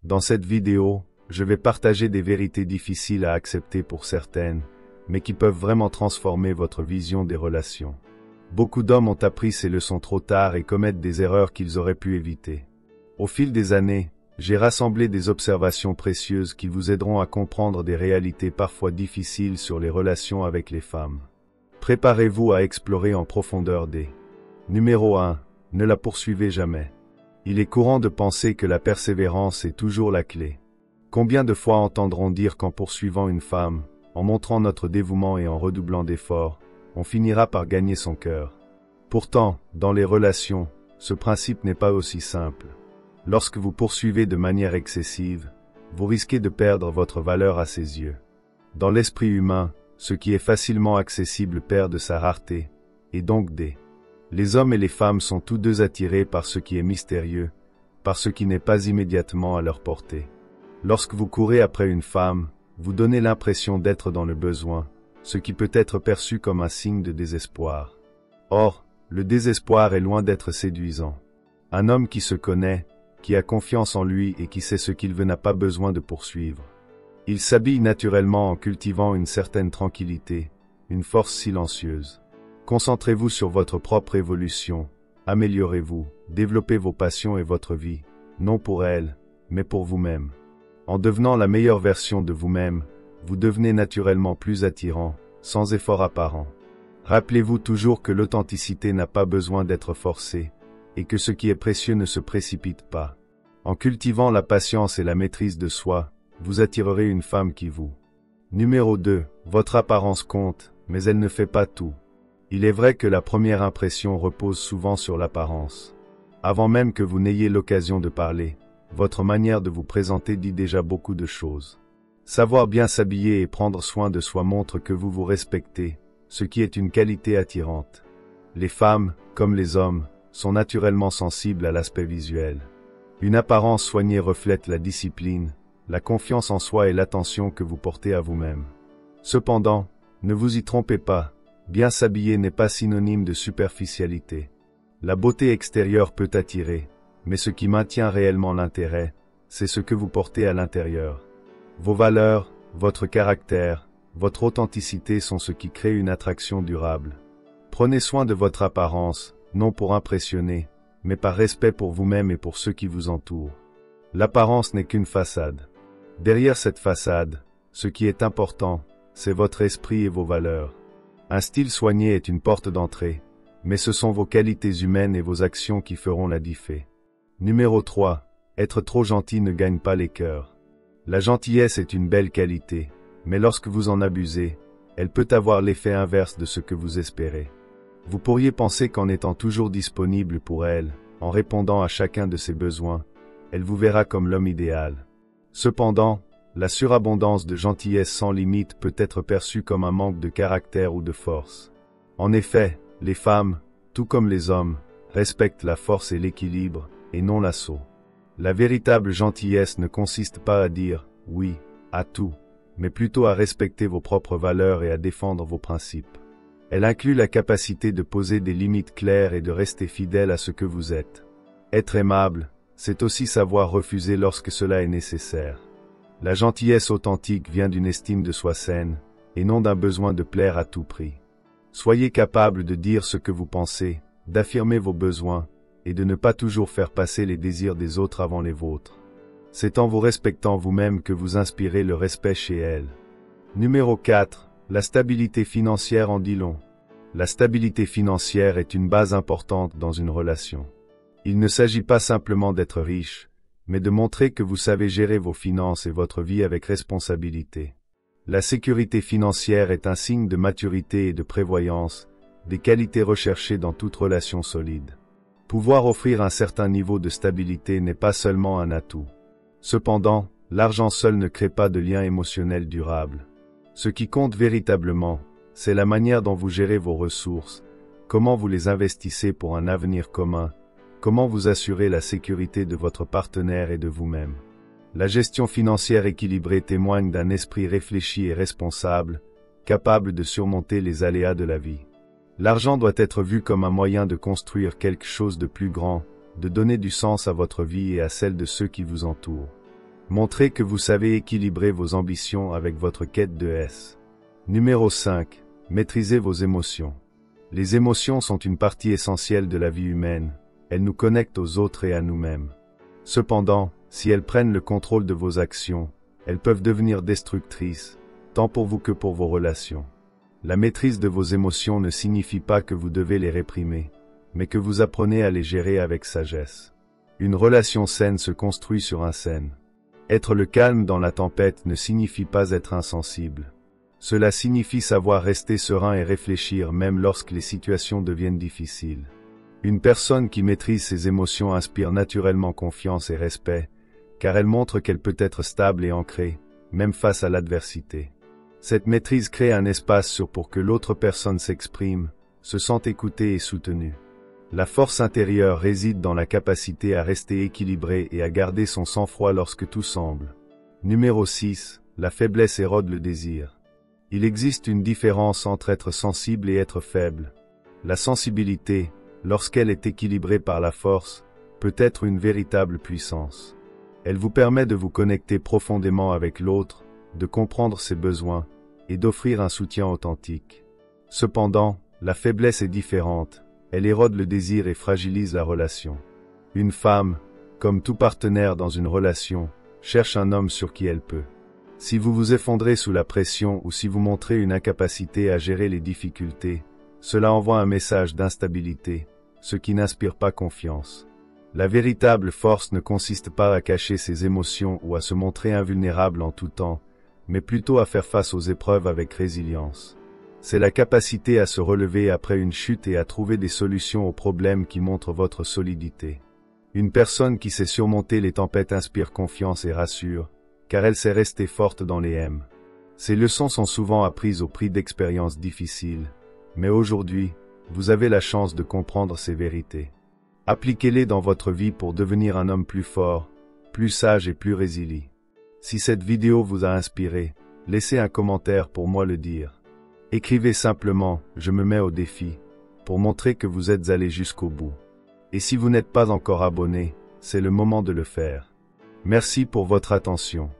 Dans cette vidéo, je vais partager des vérités difficiles à accepter pour certaines, mais qui peuvent vraiment transformer votre vision des relations. Beaucoup d'hommes ont appris ces leçons trop tard et commettent des erreurs qu'ils auraient pu éviter. Au fil des années, j'ai rassemblé des observations précieuses qui vous aideront à comprendre des réalités parfois difficiles sur les relations avec les femmes. Préparez-vous à explorer en profondeur des. Numéro 1. Ne la poursuivez jamais. Il est courant de penser que la persévérance est toujours la clé. Combien de fois entendront dire qu'en poursuivant une femme, en montrant notre dévouement et en redoublant d'efforts, on finira par gagner son cœur. Pourtant, dans les relations, ce principe n'est pas aussi simple. Lorsque vous poursuivez de manière excessive, vous risquez de perdre votre valeur à ses yeux. Dans l'esprit humain, ce qui est facilement accessible perd de sa rareté, et donc des. Les hommes et les femmes sont tous deux attirés par ce qui est mystérieux, par ce qui n'est pas immédiatement à leur portée. Lorsque vous courez après une femme, vous donnez l'impression d'être dans le besoin, ce qui peut être perçu comme un signe de désespoir. Or, le désespoir est loin d'être séduisant. Un homme qui se connaît, qui a confiance en lui et qui sait ce qu'il veut n'a pas besoin de poursuivre. Il s'habille naturellement en cultivant une certaine tranquillité, une force silencieuse. Concentrez-vous sur votre propre évolution, améliorez-vous, développez vos passions et votre vie, non pour elle, mais pour vous-même. En devenant la meilleure version de vous-même, vous devenez naturellement plus attirant, sans effort apparent. Rappelez-vous toujours que l'authenticité n'a pas besoin d'être forcée, et que ce qui est précieux ne se précipite pas. En cultivant la patience et la maîtrise de soi, vous attirerez une femme qui vous. Numéro 2. Votre apparence compte, mais elle ne fait pas tout. Il est vrai que la première impression repose souvent sur l'apparence. Avant même que vous n'ayez l'occasion de parler, votre manière de vous présenter dit déjà beaucoup de choses. Savoir bien s'habiller et prendre soin de soi montre que vous vous respectez, ce qui est une qualité attirante. Les femmes, comme les hommes, sont naturellement sensibles à l'aspect visuel. Une apparence soignée reflète la discipline, la confiance en soi et l'attention que vous portez à vous-même. Cependant, ne vous y trompez pas, bien s'habiller n'est pas synonyme de superficialité. La beauté extérieure peut attirer, mais ce qui maintient réellement l'intérêt, c'est ce que vous portez à l'intérieur. Vos valeurs, votre caractère, votre authenticité sont ce qui crée une attraction durable. Prenez soin de votre apparence, non pour impressionner, mais par respect pour vous-même et pour ceux qui vous entourent. L'apparence n'est qu'une façade. Derrière cette façade, ce qui est important, c'est votre esprit et vos valeurs. Un style soigné est une porte d'entrée, mais ce sont vos qualités humaines et vos actions qui feront la différence. Numéro 3. Être trop gentil ne gagne pas les cœurs. La gentillesse est une belle qualité, mais lorsque vous en abusez, elle peut avoir l'effet inverse de ce que vous espérez. Vous pourriez penser qu'en étant toujours disponible pour elle, en répondant à chacun de ses besoins, elle vous verra comme l'homme idéal. Cependant, la surabondance de gentillesse sans limite peut être perçue comme un manque de caractère ou de force. En effet, les femmes, tout comme les hommes, respectent la force et l'équilibre, et non l'assaut. La véritable gentillesse ne consiste pas à dire « oui » à tout, mais plutôt à respecter vos propres valeurs et à défendre vos principes. Elle inclut la capacité de poser des limites claires et de rester fidèle à ce que vous êtes. Être aimable, c'est aussi savoir refuser lorsque cela est nécessaire. La gentillesse authentique vient d'une estime de soi saine, et non d'un besoin de plaire à tout prix. Soyez capable de dire ce que vous pensez, d'affirmer vos besoins, et de ne pas toujours faire passer les désirs des autres avant les vôtres. C'est en vous respectant vous-même que vous inspirez le respect chez elle. Numéro 4. La stabilité financière en dit long. La stabilité financière est une base importante dans une relation. Il ne s'agit pas simplement d'être riche, mais de montrer que vous savez gérer vos finances et votre vie avec responsabilité. La sécurité financière est un signe de maturité et de prévoyance, des qualités recherchées dans toute relation solide. Pouvoir offrir un certain niveau de stabilité n'est pas seulement un atout. Cependant, l'argent seul ne crée pas de lien émotionnel durable. Ce qui compte véritablement, c'est la manière dont vous gérez vos ressources, comment vous les investissez pour un avenir commun, comment vous assurez la sécurité de votre partenaire et de vous-même. La gestion financière équilibrée témoigne d'un esprit réfléchi et responsable, capable de surmonter les aléas de la vie. L'argent doit être vu comme un moyen de construire quelque chose de plus grand, de donner du sens à votre vie et à celle de ceux qui vous entourent. Montrez que vous savez équilibrer vos ambitions avec votre quête de S. Numéro 5. Maîtrisez vos émotions. Les émotions sont une partie essentielle de la vie humaine. Elles nous connectent aux autres et à nous-mêmes. Cependant, si elles prennent le contrôle de vos actions, elles peuvent devenir destructrices, tant pour vous que pour vos relations. La maîtrise de vos émotions ne signifie pas que vous devez les réprimer, mais que vous apprenez à les gérer avec sagesse. Une relation saine se construit sur un saine. Être le calme dans la tempête ne signifie pas être insensible. Cela signifie savoir rester serein et réfléchir même lorsque les situations deviennent difficiles. Une personne qui maîtrise ses émotions inspire naturellement confiance et respect, car elle montre qu'elle peut être stable et ancrée, même face à l'adversité. Cette maîtrise crée un espace pour que l'autre personne s'exprime, se sente écoutée et soutenue. La force intérieure réside dans la capacité à rester équilibré et à garder son sang-froid lorsque tout semble. Numéro 6. La faiblesse érode le désir. Il existe une différence entre être sensible et être faible. La sensibilité, lorsqu'elle est équilibrée par la force, peut être une véritable puissance. Elle vous permet de vous connecter profondément avec l'autre, de comprendre ses besoins, et d'offrir un soutien authentique. Cependant, la faiblesse est différente, elle érode le désir et fragilise la relation. Une femme, comme tout partenaire dans une relation, cherche un homme sur qui elle peut. Si vous vous effondrez sous la pression ou si vous montrez une incapacité à gérer les difficultés, cela envoie un message d'instabilité, ce qui n'inspire pas confiance. La véritable force ne consiste pas à cacher ses émotions ou à se montrer invulnérable en tout temps, mais plutôt à faire face aux épreuves avec résilience. C'est la capacité à se relever après une chute et à trouver des solutions aux problèmes qui montrent votre solidité. Une personne qui sait surmonter les tempêtes inspire confiance et rassure, car elle sait rester forte dans les M. Ces leçons sont souvent apprises au prix d'expériences difficiles, mais aujourd'hui, vous avez la chance de comprendre ces vérités. Appliquez-les dans votre vie pour devenir un homme plus fort, plus sage et plus résilient. Si cette vidéo vous a inspiré, laissez un commentaire pour moi le dire. Écrivez simplement « Je me mets au défi » pour montrer que vous êtes allé jusqu'au bout. Et si vous n'êtes pas encore abonné, c'est le moment de le faire. Merci pour votre attention.